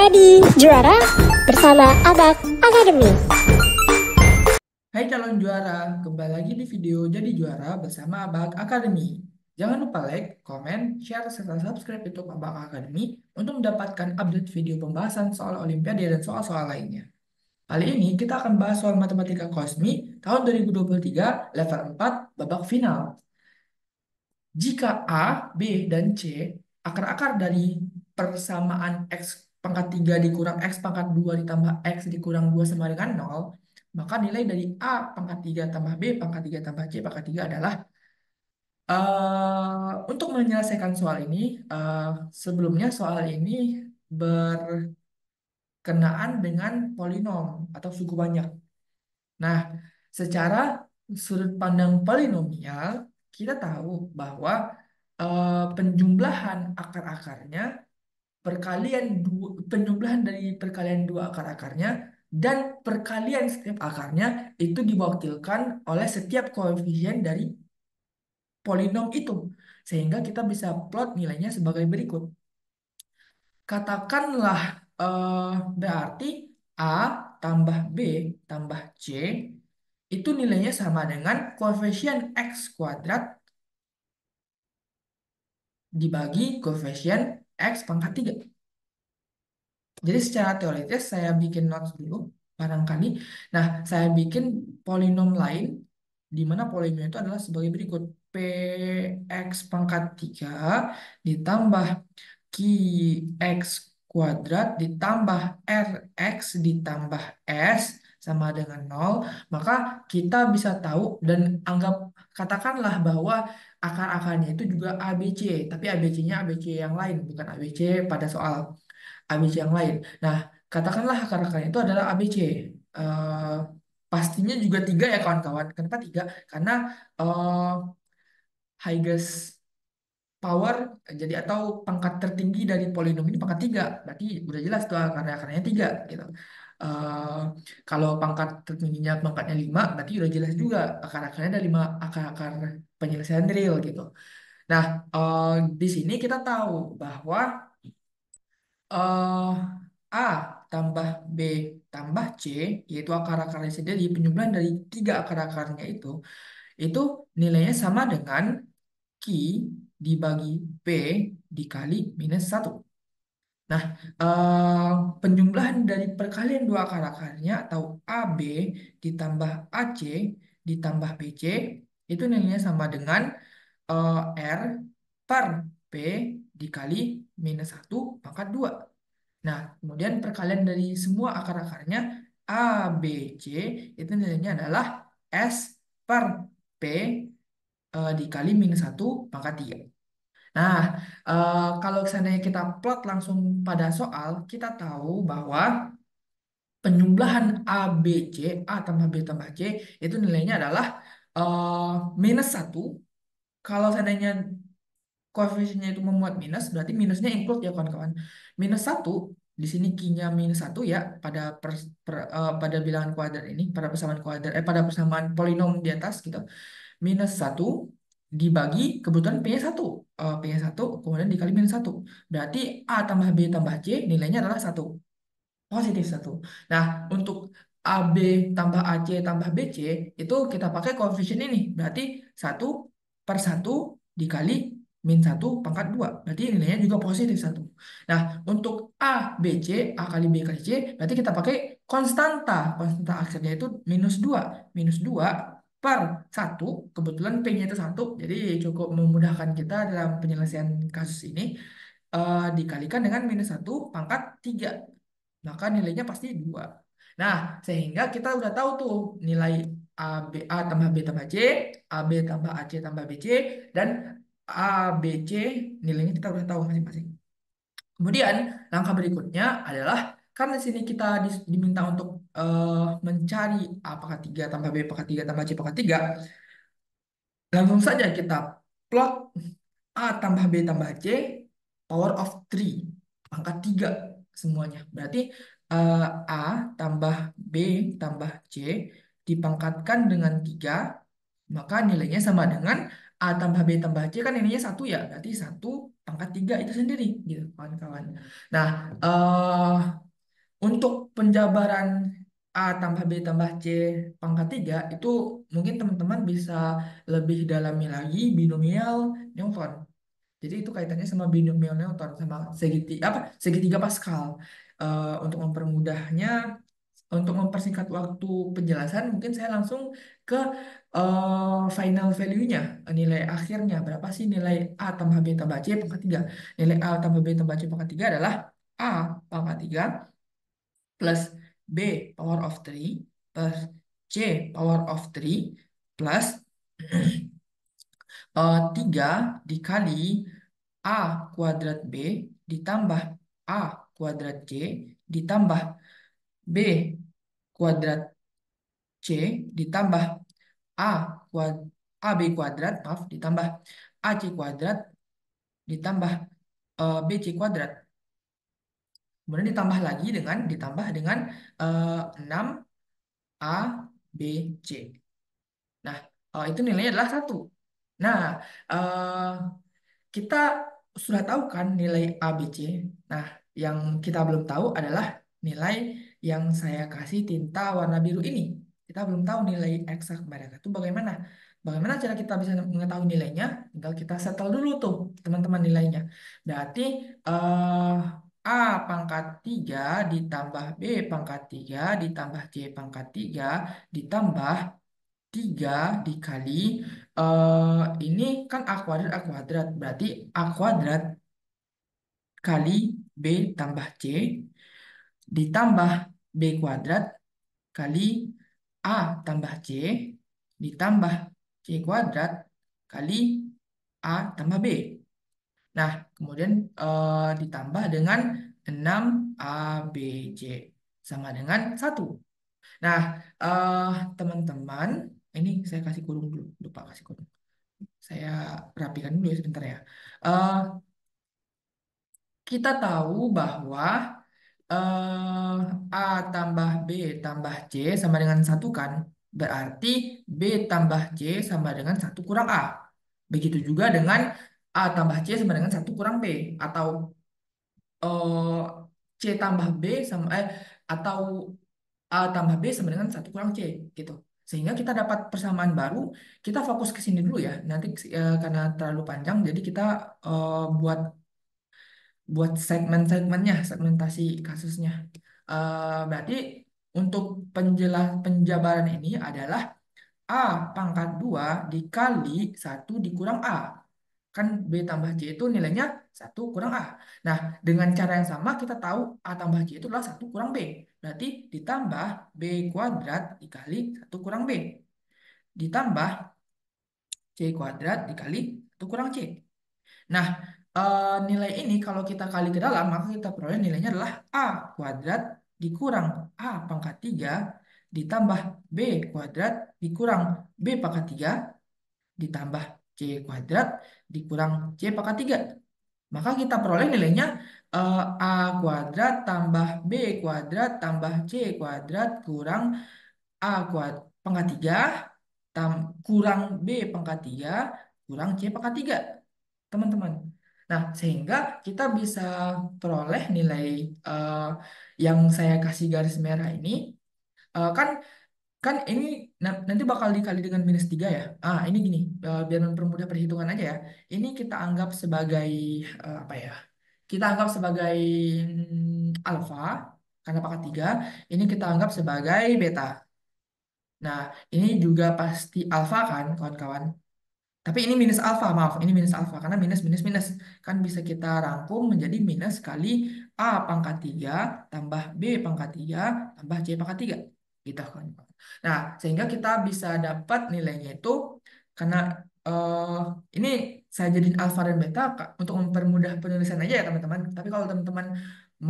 Jadi juara bersama Abak Academy. Hai calon juara, kembali lagi di video Jadi Juara bersama Abak Academy. Jangan lupa like, komen, share, serta subscribe YouTube Abak Academy untuk mendapatkan update video pembahasan soal Olimpiade dan soal-soal lainnya. Kali ini kita akan bahas soal Matematika Kosmi tahun 2023 level 4 babak final. Jika A, B, dan C akar-akar dari persamaan X pangkat 3 dikurang X pangkat 2 ditambah X dikurang 2 sama dengan 0, maka nilai dari A pangkat 3 tambah B pangkat 3 tambah C pangkat 3 adalah untuk menyelesaikan soal ini, eh, sebelumnya soal ini berkenaan dengan polinom atau suku banyak. Nah, secara sudut pandang polinomial, kita tahu bahwa penjumlahan akar-akarnya penjumlahan dari perkalian dua akar-akarnya dan perkalian setiap akarnya itu diwakilkan oleh setiap koefisien dari polinom itu. Sehingga kita bisa plot nilainya sebagai berikut. Katakanlah berarti A tambah B tambah C itu nilainya sama dengan koefisien X kuadrat dibagi koefisien X pangkat 3. Jadi secara teoritis saya bikin notes dulu barangkali. Nah, saya bikin polinom lain di mana polinom itu adalah sebagai berikut. Px pangkat 3 ditambah Qx kuadrat ditambah Rx ditambah S sama dengan 0. Maka kita bisa tahu dan katakanlah bahwa akar-akarnya itu juga ABC. Tapi ABC-nya ABC yang lain, bukan ABC pada soal ABC yang lain. Nah, katakanlah akar-akarnya itu adalah ABC. Eh, pastinya juga 3 ya kawan-kawan. Kenapa 3? Karena highest power, jadi atau pangkat tertinggi dari polinom ini pangkat 3. Berarti udah jelas tuh akar-akarnya 3 gitu. Eh, kalau pangkat tertingginya pangkatnya 5, berarti udah jelas juga akar-akarnya ada 5 akar-akar penyelesaian real gitu. Nah, eh, di sini kita tahu bahwa eh A tambah B tambah C, yaitu akar-akarnya sendiri, penjumlahan dari 3 akar-akarnya itu nilainya sama dengan Q dibagi P dikali minus 1. Nah, eh, penjumlahan dari perkalian dua akar-akarnya atau AB ditambah AC ditambah BC itu nilainya sama dengan R per P dikali minus 1 pangkat 2. Nah, kemudian perkalian dari semua akar-akarnya A, B, C itu nilainya adalah S per P dikali minus 1 pangkat 3. Nah, kalau seandainya kita plot langsung pada soal, kita tahu bahwa penjumlahan A, B, C, A tambah B tambah C itu nilainya adalah eh, minus 1. Kalau seandainya koefisiennya itu memuat minus, berarti minusnya include ya kawan-kawan. Minus 1, di sini Q-nya minus 1 ya, pada bilangan kuadrat ini, pada persamaan kuadrat, pada persamaan polinom di atas gitu. Minus 1 dibagi, kebetulan P-nya 1. P-nya 1, kemudian dikali minus 1. Berarti A tambah B tambah C nilainya adalah 1. Positif 1. Nah, untuk AB tambah AC tambah BC itu kita pakai koefisien ini. Berarti 1/1 dikali min 1 pangkat 2. Berarti nilainya juga positif 1. Nah, untuk A, BC, A kali B kali C, berarti kita pakai konstanta. Konstanta akhirnya itu minus 2. Minus 2 per 1. Kebetulan P-nya itu 1. Jadi cukup memudahkan kita dalam penyelesaian kasus ini. Dikalikan dengan minus 1 pangkat 3, maka nilainya pasti 2. Nah, sehingga kita udah tahu tuh nilai A, B, A tambah B tambah C, A B tambah AC tambah BC, dan A, B, C nilainya kita udah tahu masing-masing. Kemudian, langkah berikutnya adalah karena di sini kita diminta untuk mencari A pangkat 3 tambah B pangkat 3 tambah C pangkat 3, langsung saja kita plot A tambah B tambah C power of 3 pangkat 3 semuanya. Berarti A tambah B tambah C dipangkatkan dengan 3, maka nilainya sama dengan A tambah B tambah C kan nilainya 1 ya. Berarti 1 pangkat 3 itu sendiri gitu kawan-kawan. Nah, eh untuk penjabaran A tambah B tambah C pangkat 3 itu mungkin teman-teman bisa lebih dalami lagi binomial Newton. Jadi itu kaitannya sama binomial Newton sama segitiga Pascal. Untuk mempermudahnya, untuk mempersingkat waktu penjelasan, mungkin saya langsung ke final value-nya, nilai akhirnya berapa sih nilai A tambah B tambah C pangkat 3. Nilai A tambah B tambah C pangkat 3 adalah A pangkat 3 plus B power of 3 plus C power of 3 plus 3 dikali A kuadrat B ditambah A kuadrat C ditambah B kuadrat C ditambah A kuad AB kuadrat, maaf, ditambah AC kuadrat ditambah BC kuadrat. Kemudian ditambah dengan 6 A B C. Nah, itu nilainya adalah 1. Nah, eh, kita sudah tahu kan nilai A, B, C. Nah, yang kita belum tahu adalah nilai yang saya kasih tinta warna biru ini. Kita belum tahu nilai eksak mereka itu bagaimana. Bagaimana cara kita bisa mengetahui nilainya? Tinggal kita settle dulu tuh, teman-teman, nilainya. Berarti eh, A pangkat 3 ditambah B pangkat 3 ditambah C pangkat 3 ditambah 3 dikali ini kan A kuadrat berarti A kuadrat kali B tambah C ditambah B kuadrat kali A tambah C ditambah C kuadrat kali A tambah B. Nah, kemudian ditambah dengan 6 A B C sama dengan 1. Nah, eh, teman-teman, ini saya kasih kurung dulu, lupa kasih kurung. Saya rapikan dulu ya sebentar ya. Eh, kita tahu bahwa A tambah B tambah C sama dengan 1 kan. Berarti B tambah C sama dengan 1 kurang A. Begitu juga dengan A tambah C sama dengan 1 kurang B. Atau eh, C tambah B sama atau A tambah B sama dengan 1 kurang C gitu. Sehingga kita dapat persamaan baru, kita fokus ke sini dulu ya. Nanti karena terlalu panjang, jadi kita buat buat segmen-segmennya, segmentasi kasusnya. Berarti untuk penjabaran ini adalah A pangkat 2 dikali 1 dikurang A. Kan B tambah C itu nilainya 1 kurang A. Nah, dengan cara yang sama kita tahu A tambah C itu adalah 1 kurang B. Berarti ditambah B kuadrat dikali 1 kurang B. Ditambah C kuadrat dikali 1 kurang C. Nah, nilai ini kalau kita kali ke dalam, maka kita peroleh nilainya adalah A kuadrat dikurang A pangkat 3 ditambah B kuadrat dikurang B pangkat 3 ditambah C kuadrat dikurang C pangkat 3. Maka kita peroleh nilainya A kuadrat tambah B kuadrat tambah C kuadrat kurang A kuadrat pangkat 3 kurang B pangkat 3 kurang C pangkat 3, teman-teman. Nah, sehingga kita bisa peroleh nilai eh, yang saya kasih garis merah ini. Kan kan ini nanti bakal dikali dengan -3 ya. Ini gini, biar mempermudah perhitungan aja ya. Ini kita anggap sebagai apa ya? Kita anggap sebagai alfa karena pangkat 3. Ini kita anggap sebagai beta. Nah, ini juga pasti alfa kan, kawan-kawan. Tapi ini minus alfa, maaf, ini minus alfa karena minus minus minus kan bisa kita rangkum menjadi minus kali A pangkat 3 tambah B pangkat 3 tambah C pangkat 3 gitu kan. Nah, sehingga kita bisa dapat nilainya itu karena eh, ini saya jadiin alfa dan beta Kak, untuk mempermudah penulisan aja ya teman-teman. Tapi kalau teman-teman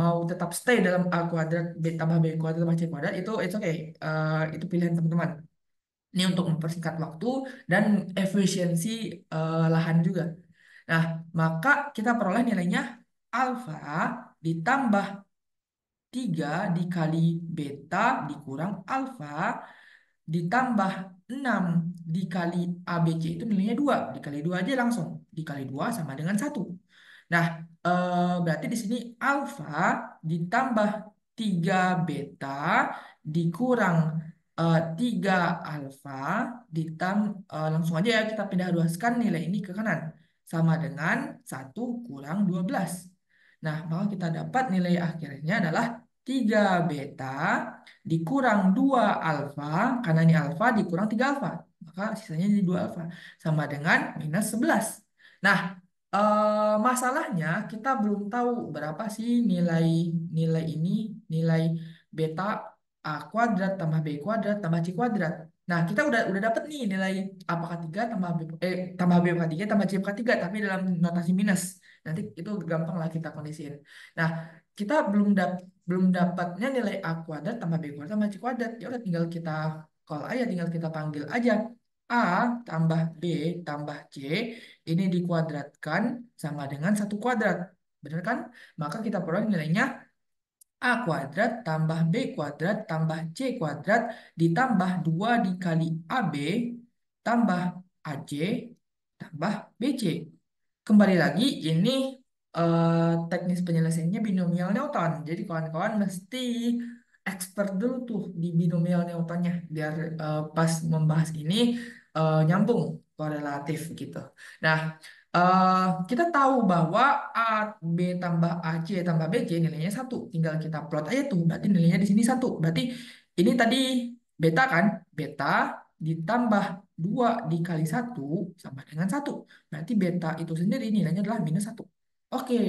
mau tetap stay dalam A kuadrat B tambah B kuadrat tambah C kuadrat itu it's okay. Itu pilihan teman-teman. Ini untuk mempersingkat waktu dan efisiensi lahan juga. Nah, maka kita peroleh nilainya alfa ditambah 3 dikali beta dikurang alfa ditambah 6 dikali ABC itu nilainya 2. Dikali 2 aja langsung. Dikali 2 sama dengan 1. Nah, berarti di sini alfa ditambah 3 beta dikurang 3 alfa langsung aja ya kita pindah ruaskan nilai ini ke kanan sama dengan 1 kurang 12. Nah, maka kita dapat nilai akhirnya adalah 3 beta dikurang 2 alfa, karena ini alfa dikurang 3 alfa. Maka sisanya jadi 2 alfa. Sama dengan -11. Nah, masalahnya kita belum tahu berapa sih nilai nilai ini, nilai beta A kuadrat tambah B kuadrat tambah C kuadrat. Nah, kita udah dapet nih nilai A pangkat 3 tambah B pangkat 3 tambah C pangkat 3 tapi dalam notasi minus. Nanti itu gampang lah kita kondisiin. Nah, kita belum dapatnya nilai A kuadrat tambah B kuadrat tambah C kuadrat. Ya udah tinggal kita call aja, tinggal kita panggil aja. A tambah B tambah C ini dikuadratkan sama dengan 1 kuadrat. Benar kan? Maka kita peroleh nilainya A kuadrat tambah B kuadrat tambah C kuadrat ditambah 2 dikali AB tambah AC tambah BC. Kembali lagi, ini teknis penyelesaiannya binomial Newton. Jadi kawan-kawan mesti expert dulu tuh di binomial Newtonnya biar pas membahas ini nyambung korelatif gitu. Nah, eh, kita tahu bahwa A B tambah AC tambah BC nilainya 1. Tinggal kita plot aja tuh. Berarti nilainya di sini 1. Berarti ini tadi beta kan? Beta ditambah 2 dikali 1 sama dengan 1. Berarti beta itu sendiri nilainya adalah -1. Oke,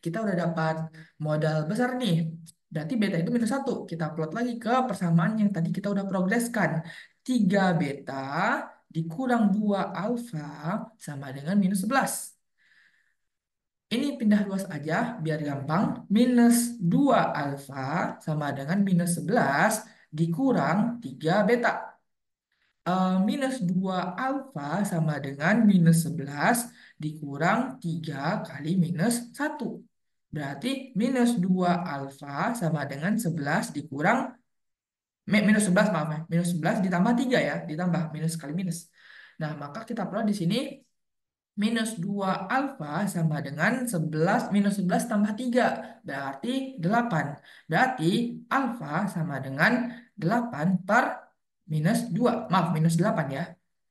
kita udah dapat modal besar nih. Berarti beta itu -1. Kita plot lagi ke persamaan yang tadi kita udah progreskan. 3 beta dikurang 2 alfa sama dengan -11. Ini pindah luas aja biar gampang. -2 alfa sama dengan -11 dikurang 3 beta. -2 alfa sama dengan -11 dikurang 3 kali -1. Berarti -2 alfa sama dengan 11 dikurang -11, maaf ya. -11 ditambah 3 ya, ditambah minus kali minus. Nah, maka kita perlu di sini -2 alfa sama dengan 11 -11 tambah 3 berarti 8. Berarti alfa sama dengan 8 per -2. Maaf, -8 ya.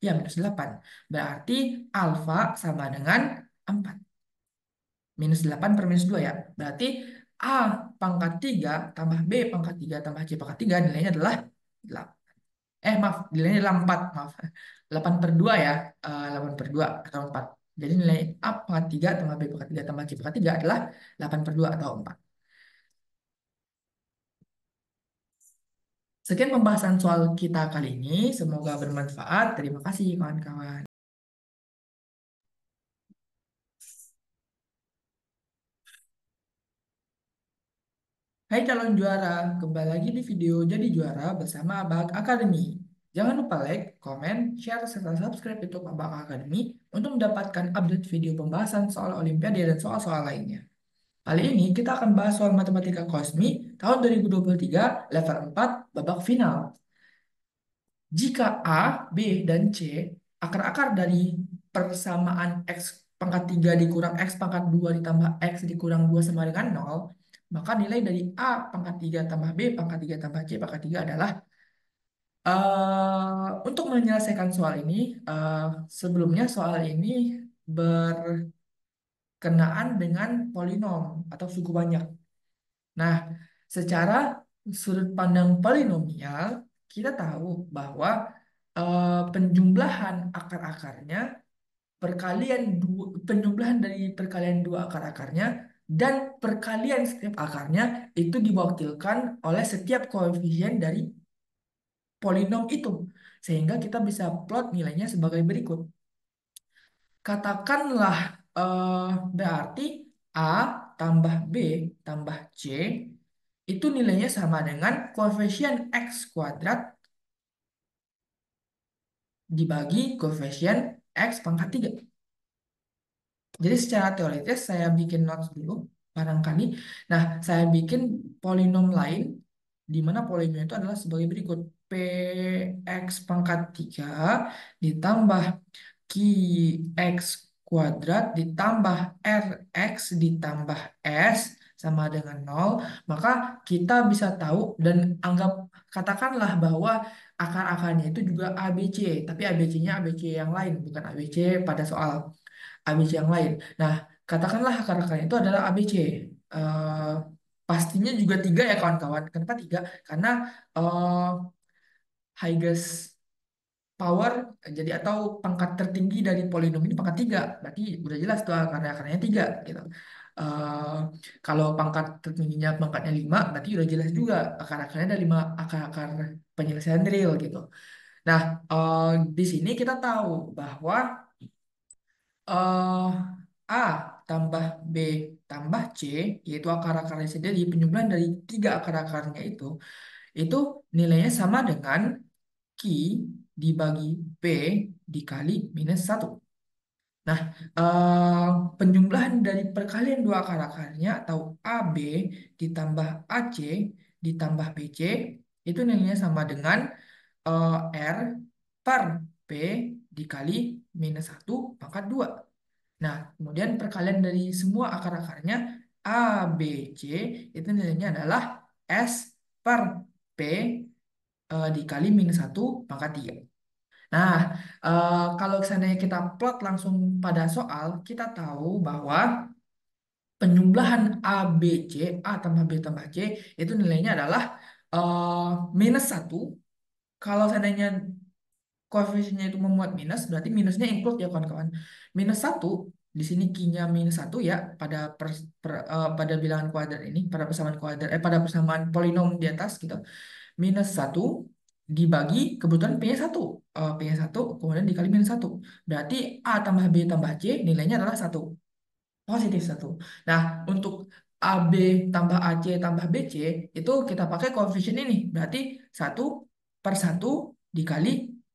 Ya, -8. Berarti alfa sama dengan 4. -8 per -2 ya. Berarti A pangkat 3 tambah B pangkat 3 tambah C pangkat 3 nilainya adalah 8. Maaf, nilainya adalah 4. Maaf. 8 per 2 ya. 8 per 2 atau 4. Jadi nilai A pangkat 3 tambah B pangkat 3 tambah C pangkat 3 adalah 8 per 2 atau 4. Sekian pembahasan soal kita kali ini. Semoga bermanfaat. Terima kasih kawan-kawan. Hai calon juara, kembali lagi di video Jadi Juara bersama Abak Academy. Jangan lupa like, komen, share, serta subscribe YouTube Abak Academy untuk mendapatkan update video pembahasan soal Olimpiade dan soal-soal lainnya. Kali ini kita akan bahas soal Matematika Kosmi tahun 2023 level 4 babak final. Jika A, B, dan C akar-akar dari persamaan X pangkat 3 dikurang X pangkat 2 ditambah X dikurang 2 sama dengan 0, maka nilai dari A pangkat 3 tambah B pangkat 3 tambah C pangkat 3 adalah untuk menyelesaikan soal ini, sebelumnya soal ini berkenaan dengan polinom atau suku banyak. Nah, secara sudut pandang polinomial, kita tahu bahwa penjumlahan akar-akarnya penjumlahan dari perkalian dua akar-akarnya dan perkalian setiap akarnya itu diwakilkan oleh setiap koefisien dari polinom itu. Sehingga kita bisa plot nilainya sebagai berikut. Katakanlah berarti A tambah B tambah C itu nilainya sama dengan koefisien X kuadrat dibagi koefisien X pangkat 3. Jadi secara teoritis saya bikin notes dulu barangkali. Nah, saya bikin polinom lain di mana polinom itu adalah sebagai berikut. Px pangkat 3 ditambah Qx kuadrat ditambah RX ditambah S sama dengan nol, maka kita bisa tahu dan katakanlah bahwa akar-akarnya itu juga ABC, tapi ABC-nya ABC yang lain, bukan ABC pada soal ABC yang lain. Nah, katakanlah akar-akarnya itu adalah ABC. Eh, pastinya juga tiga ya kawan-kawan. Kenapa tiga? Karena eh, highest power jadi atau pangkat tertinggi dari polinom ini pangkat tiga, berarti udah jelas tuh akarnya tiga gitu. Eh, kalau pangkat tertingginya pangkatnya lima, berarti udah jelas juga akar-akarnya ada lima akar-akar penyelesaian real gitu. Nah, eh, di sini kita tahu bahwa eh A tambah B tambah C, yaitu akar-akarnya sendiri, penjumlahan dari tiga akar-akarnya itu nilainya sama dengan Q dibagi P dikali minus satu. Nah, eh, penjumlahan dari perkalian dua akar-akarnya atau AB ditambah AC ditambah BC itu nilainya sama dengan R per P dikali minus satu pangkat 2. Nah, kemudian perkalian dari semua akar-akarnya A, B, C itu nilainya adalah S per P dikali minus satu pangkat 3. Nah, kalau seandainya kita plot langsung pada soal, kita tahu bahwa penjumlahan A, B, C, A tambah B tambah C itu nilainya adalah eh, minus satu. Kalau seandainya koefisiennya itu memuat minus, berarti minusnya include ya kawan-kawan. Minus satu, di sini q-nya minus satu ya pada pada bilangan kuadrat ini, pada persamaan kuadrat, pada persamaan polinom di atas gitu. Minus satu dibagi kebetulan p-nya satu, p-nya satu kemudian dikali minus satu. Berarti A tambah B tambah C nilainya adalah satu. Positif satu. Nah, untuk AB tambah AC tambah BC itu kita pakai koefisien ini. Berarti satu per satu dikali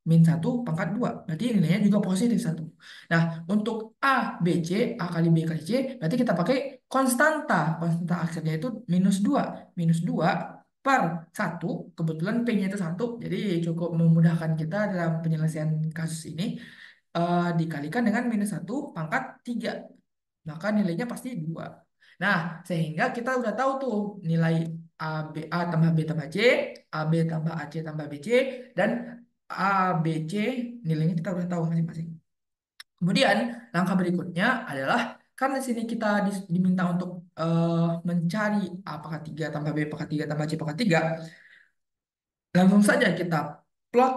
min satu pangkat 2. Berarti nilainya juga positif satu. Nah, untuk A, BC, A kali B kali C, berarti kita pakai konstanta. Konstanta akhirnya itu minus 2. Minus 2 per satu. Kebetulan P-nya itu satu. Jadi cukup memudahkan kita dalam penyelesaian kasus ini. Dikalikan dengan minus satu pangkat 3, maka nilainya pasti 2. Nah, sehingga kita udah tahu tuh nilai A, B, A tambah B tambah C, AB tambah AC tambah BC, dan A, B, C nilainya kita udah tahu masing-masing. Kemudian, langkah berikutnya adalah karena di sini kita diminta untuk mencari A pangkat 3 tambah B pangkat 3 tambah C pangkat 3, langsung saja kita plot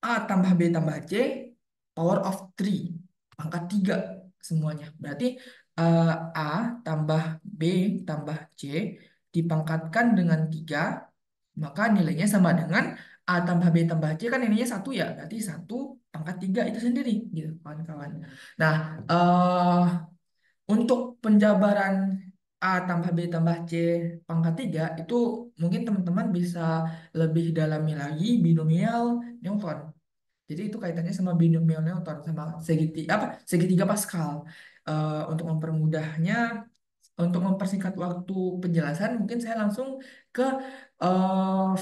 A tambah B tambah C power of 3 pangkat 3 semuanya. Berarti eh, A tambah B tambah C dipangkatkan dengan 3, maka nilainya sama dengan A tambah B tambah C kan nilainya satu ya. Berarti satu pangkat 3 itu sendiri gitu kawan-kawan. Nah, untuk penjabaran A tambah B tambah C pangkat 3 itu mungkin teman-teman bisa lebih dalami lagi binomial Newton. Jadi itu kaitannya sama binomial Newton sama segitiga Pascal. Untuk mempermudahnya, untuk mempersingkat waktu penjelasan, mungkin saya langsung ke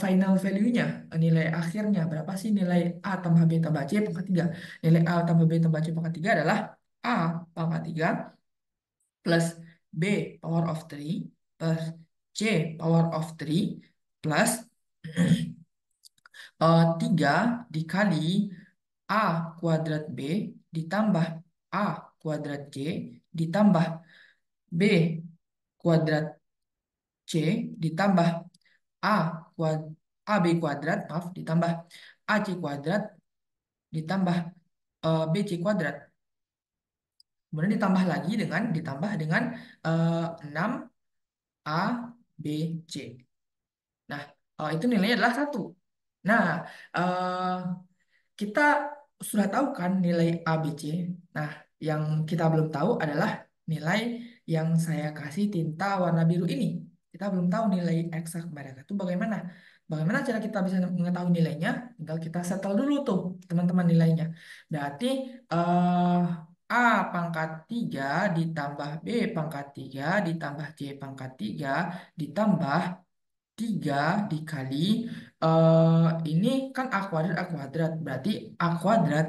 final value-nya, nilai akhirnya berapa sih nilai A tambah B tambah C pangkat 3. Nilai A tambah B tambah C pangkat 3 adalah A pangkat 3 plus B power of 3 plus C power of 3 plus 3 dikali A kuadrat B ditambah A kuadrat C ditambah B kuadrat C ditambah A kuad AB kuadrat maaf ditambah AC kuadrat ditambah BC kuadrat, kemudian ditambah dengan 6 A B C. Nah, itu nilainya adalah satu. Nah, eh, kita sudah tahu kan nilai A, B, C. Nah, yang kita belum tahu adalah nilai yang saya kasih tinta warna biru ini. Kita belum tahu nilai eksak mereka itu bagaimana. Bagaimana cara kita bisa mengetahui nilainya? Tinggal kita settle dulu tuh, teman-teman, nilainya. Berarti eh, A pangkat 3 ditambah B pangkat 3 ditambah C pangkat 3 ditambah 3 dikali ini kan A kuadrat berarti A kuadrat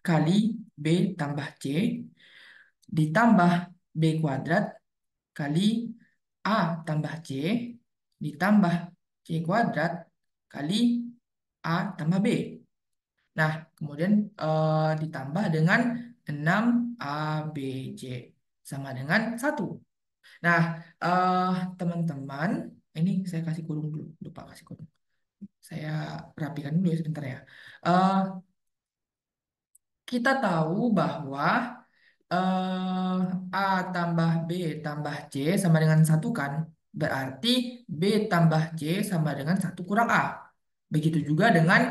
kali B tambah C ditambah B kuadrat kali A tambah C ditambah C kuadrat kali A tambah B. Nah, kemudian ditambah dengan 6 ABC sama dengan 1. Nah, eh, teman-teman, ini saya kasih kurung dulu, lupa kasih kurung. Saya rapikan dulu ya sebentar ya. Eh, kita tahu bahwa A tambah B tambah C sama dengan 1 kan? Berarti B tambah C sama dengan 1 kurang A. Begitu juga dengan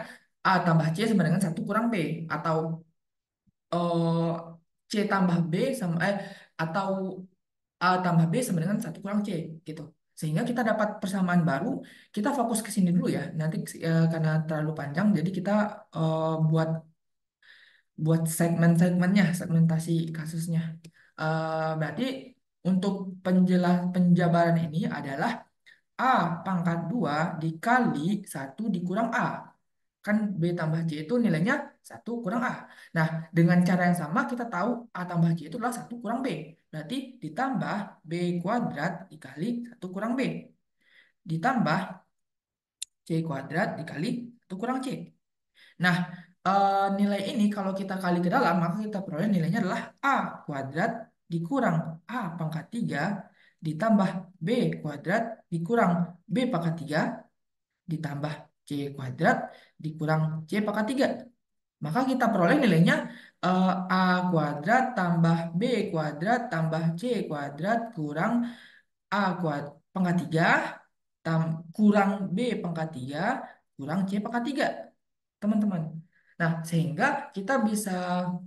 A tambah C sama dengan 1 kurang B. Atau eh, C tambah B sama atau A tambah B sama dengan 1 kurang C gitu. Sehingga kita dapat persamaan baru, kita fokus ke sini dulu ya. Nanti karena terlalu panjang, jadi kita buat buat segmen-segmennya, segmentasi kasusnya. Berarti untuk penjabaran ini adalah A pangkat 2 dikali 1 dikurang A. Kan B tambah C itu nilainya 1 kurang A. Nah, dengan cara yang sama kita tahu A tambah C itu adalah 1 kurang B. Berarti ditambah B kuadrat dikali 1 kurang B. Ditambah C kuadrat dikali 1 kurang C. Nah, nilai ini kalau kita kali ke dalam, maka kita peroleh nilainya adalah A kuadrat dikurang A pangkat 3 ditambah B kuadrat dikurang B pangkat 3 ditambah C kuadrat dikurang C pangkat 3. Maka kita peroleh nilainya A kuadrat tambah B kuadrat tambah C kuadrat kurang A kuadrat pangkat 3 kurang B pangkat 3 kurang C pangkat 3 teman-teman. Nah, sehingga kita bisa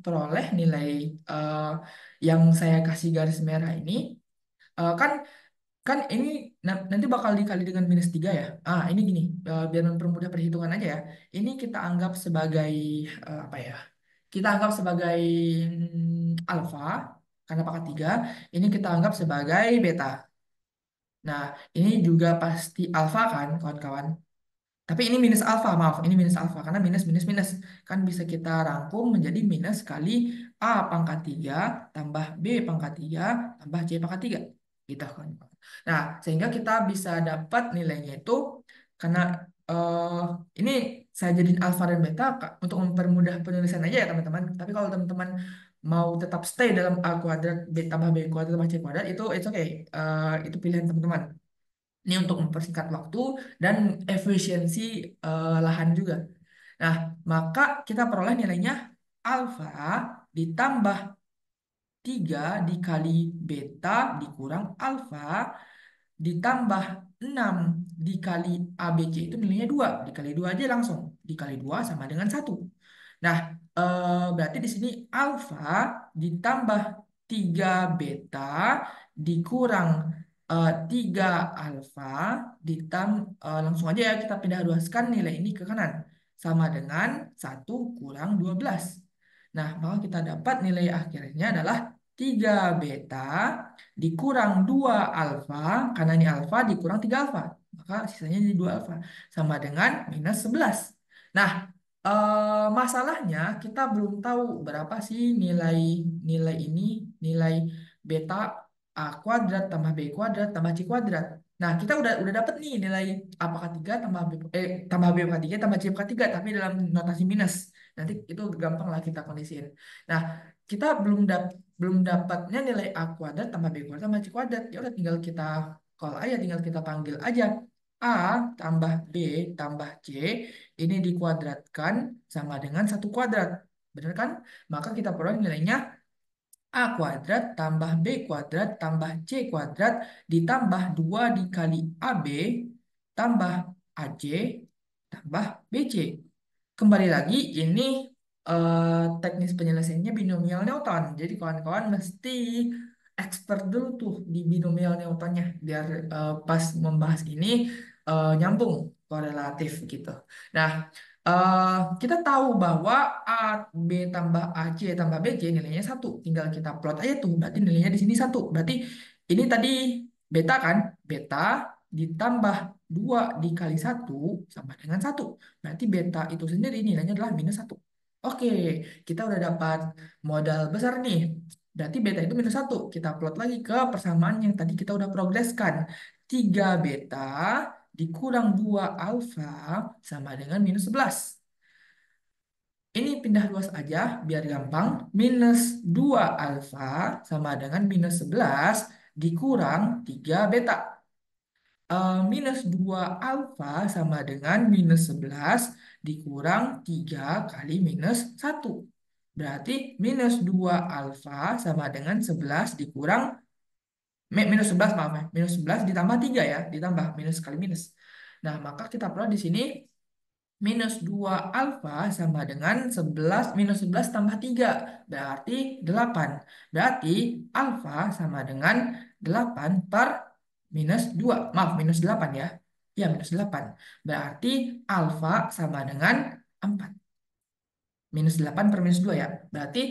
peroleh nilai eh, yang saya kasih garis merah ini. Kan kan ini nanti bakal dikali dengan -3 ya. Ini gini, biar mempermudah perhitungan aja ya. Ini kita anggap sebagai apa ya? Kita anggap sebagai alfa karena pangkat 3. Ini kita anggap sebagai beta. Nah, ini juga pasti alfa kan, kawan-kawan. Tapi ini minus alfa, maaf, ini minus alfa karena minus minus minus kan bisa kita rangkum menjadi minus kali A pangkat 3 tambah B pangkat 3 tambah C pangkat 3 gitu kan. Nah, sehingga kita bisa dapat nilainya itu karena eh, ini saya jadiin alfa dan beta untuk mempermudah penulisan aja ya teman-teman. Tapi kalau teman-teman mau tetap stay dalam A kuadrat B tambah B kuadrat tambah C kuadrat itu it's okay. Itu pilihan teman-teman. Ini untuk mempersingkat waktu dan efisiensi lahan juga. Nah, maka kita peroleh nilainya alfa ditambah 3 dikali beta dikurang alfa ditambah 6 dikali ABC itu nilainya 2. Dikali 2 aja langsung. Dikali 2 sama dengan 1. Nah, berarti di sini alfa ditambah 3 beta dikurang 3 alfa langsung aja ya kita pindah ruaskan nilai ini ke kanan sama dengan 1 kurang 12. Nah, maka kita dapat nilai akhirnya adalah 3 beta dikurang 2 alfa karena ini alfa dikurang 3 alfa. Maka sisanya jadi 2 alfa sama dengan -11. Nah, masalahnya kita belum tahu berapa sih nilai nilai ini, nilai beta A kuadrat tambah B kuadrat tambah C kuadrat. Nah, kita udah dapet nih nilai A pangkat 3 tambah B pangkat 3 tambah C pangkat 3 tapi dalam notasi minus. Nanti itu gampang lah kita kondisiin. Nah, kita belum dapatnya nilai A kuadrat tambah B kuadrat tambah C kuadrat. Ya udah tinggal kita call aja, tinggal kita panggil aja. A tambah B tambah C ini dikuadratkan sama dengan 1 kuadrat. Benar kan? Maka kita peroleh nilainya A kuadrat tambah B kuadrat tambah C kuadrat ditambah 2 dikali AB tambah AC tambah BC. Kembali lagi, ini teknis penyelesaiannya binomial Newton. Jadi kawan-kawan mesti expert dulu tuh di binomial Newtonnya biar pas membahas ini nyambung korelatif gitu. Nah, kita tahu bahwa A B tambah AC tambah BC nilainya 1. Tinggal kita plot aja tuh. Berarti nilainya di sini 1. Berarti ini tadi beta kan? Beta ditambah 2 dikali 1 sama dengan 1. Berarti beta itu sendiri nilainya adalah -1. Oke, kita udah dapat modal besar nih. Berarti beta itu minus satu. Kita plot lagi ke persamaan yang tadi kita udah progreskan. 3 beta dikurang 2 alfa sama dengan minus 11. Ini pindah luas aja biar gampang. Minus 2 alfa sama dengan minus 11 dikurang 3 beta. Minus 2 alfa sama dengan minus 11 dikurang 3 kali minus satu. Berarti minus 2 alfa sama dengan 11 dikurang, minus 11 maaf ya, minus 11 ditambah 3 ya, ditambah minus kali minus. Nah, maka kita perlu di sini minus 2 alfa sama dengan 11, minus 11 tambah 3 berarti 8. Berarti alfa sama dengan 8 per minus 2. Maaf, minus 8 ya. Ya, minus 8. Berarti alfa sama dengan 4. Minus 8 per minus 2 ya. Berarti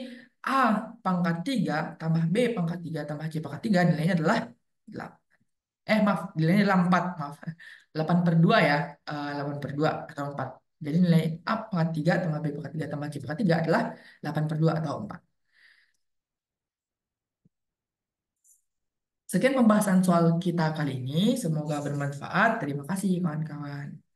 A pangkat 3 tambah B pangkat 3 tambah C pangkat 3 nilainya adalah 8. Maaf, nilainya adalah 4. Maaf. 8 per 2 ya. 8 per 2 atau 4. Jadi nilai A pangkat 3 tambah B pangkat 3 tambah C pangkat 3 adalah 8 per 2 atau 4. Sekian pembahasan soal kita kali ini. Semoga bermanfaat. Terima kasih kawan-kawan.